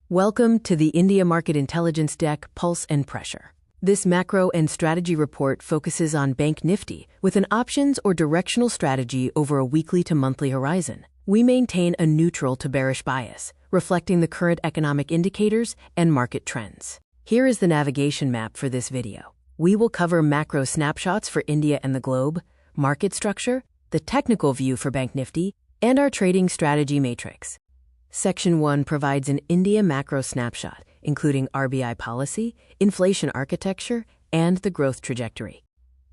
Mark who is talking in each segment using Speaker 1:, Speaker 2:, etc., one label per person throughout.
Speaker 1: Welcome to the India Market Intelligence Deck Pulse and Pressure. This macro and strategy report focuses on Bank Nifty with an options or directional strategy over a weekly to monthly horizon. We maintain a neutral to bearish bias, reflecting the current economic indicators and market trends. Here is the navigation map for this video. We will cover macro snapshots for India and the globe, market structure, the technical view for Bank Nifty, and our trading strategy matrix. Section 1 provides an India macro snapshot, including RBI policy, inflation architecture, and the growth trajectory.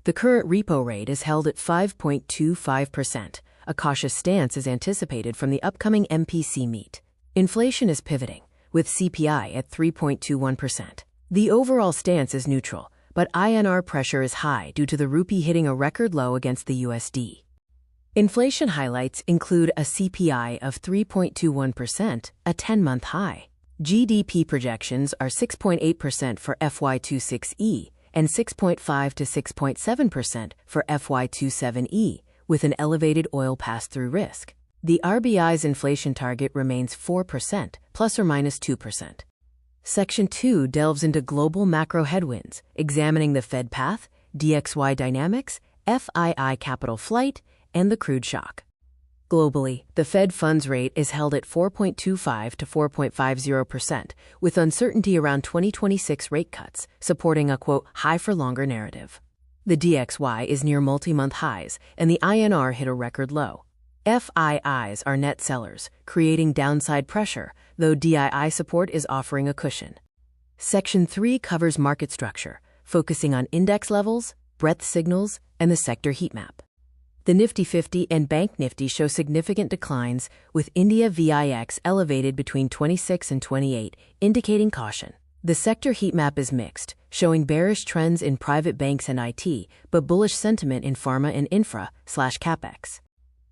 Speaker 1: The current repo rate is held at 5.25%. A cautious stance is anticipated from the upcoming MPC meet. Inflation is pivoting, with CPI at 3.21%. The overall stance is neutral, but INR pressure is high due to the rupee hitting a record low against the USD. Inflation highlights include a CPI of 3.21%, a 10-month high. GDP projections are 6.8% for FY26E and 6.5 to 6.7% for FY27E, with an elevated oil pass-through risk. The RBI's inflation target remains 4%, plus or minus 2%. Section 2 delves into global macro headwinds, examining the Fed path, DXY dynamics, FII capital flight, and the crude shock. Globally, the Fed funds rate is held at 4.25 to 4.50%, with uncertainty around 2026 rate cuts, supporting a, quote, high-for-longer narrative. The DXY is near multi-month highs, and the INR hit a record low. FIIs are net sellers, creating downside pressure, though DII support is offering a cushion. Section 3 covers market structure, focusing on index levels, breadth signals, and the sector heat map. The Nifty 50 and Bank Nifty show significant declines, with India VIX elevated between 26 and 28, indicating caution. The sector heat map is mixed, showing bearish trends in private banks and IT, but bullish sentiment in pharma and infra/capex.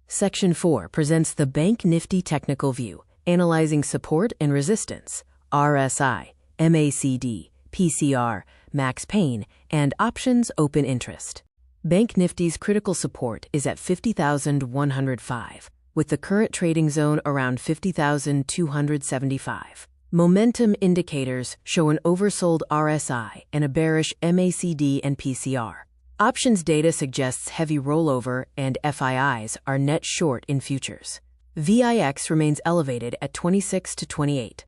Speaker 1: Section 4 presents the Bank Nifty technical view, analyzing support and resistance, RSI, MACD, PCR, max pain, and options open interest. Bank Nifty's critical support is at 50,105, with the current trading zone around 50,275. Momentum indicators show an oversold RSI and a bearish MACD and PCR. Options data suggests heavy rollover, and FIIs are net short in futures. VIX remains elevated at 26 to 28.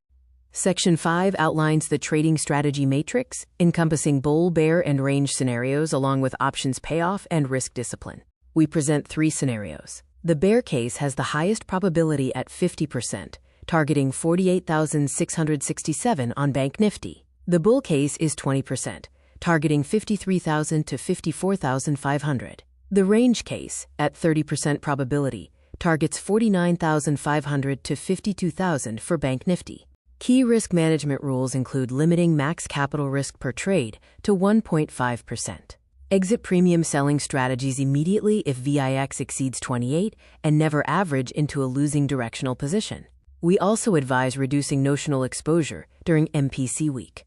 Speaker 1: Section 5 outlines the trading strategy matrix, encompassing bull, bear, and range scenarios along with options payoff and risk discipline. We present 3 scenarios. The bear case has the highest probability at 50%, targeting 48,667 on Bank Nifty. The bull case is 20%, targeting 53,000 to 54,500. The range case, at 30% probability, targets 49,500 to 52,000 for Bank Nifty. Key risk management rules include limiting max capital risk per trade to 1.5%. Exit premium selling strategies immediately if VIX exceeds 28 and never average into a losing directional position. We also advise reducing notional exposure during MPC week.